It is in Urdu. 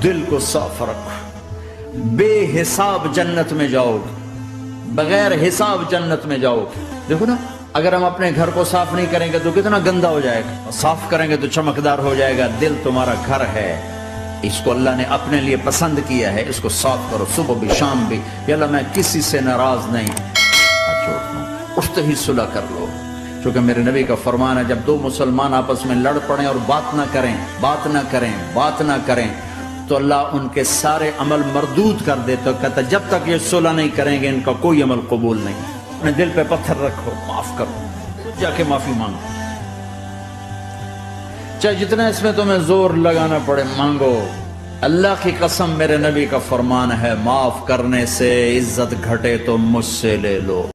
دل کو صاف رکھو، بے حساب جنت میں جاؤ، بغیر حساب جنت میں جاؤ۔ دیکھو نا، اگر ہم اپنے گھر کو صاف نہیں کریں گے تو کتنا گندا ہو جائے گا، صاف کریں گے تو چمکدار ہو جائے گا۔ دل تمہارا گھر ہے، اس کو اللہ نے اپنے لیے پسند کیا ہے، اس کو صاف کرو صبح بھی شام بھی۔ یا اللہ میں کسی سے ناراض نہیں، اٹھتے ہی صلح کر لو، کیونکہ میرے نبی کا فرمان ہے جب دو مسلمان آپس میں لڑ پڑیں اور بات نہ کریں تو اللہ ان کے سارے عمل مردود کر دے۔ تو کہتا جب تک یہ صلح نہیں کریں گے ان کا کوئی عمل قبول نہیں۔ اپنے دل پہ پتھر رکھو، معاف کرو، جا کے معافی مانگو، چاہے جتنا اس میں تمہیں زور لگانا پڑے مانگو۔ اللہ کی قسم، میرے نبی کا فرمان ہے معاف کرنے سے عزت گھٹے تو مجھ سے لے لو۔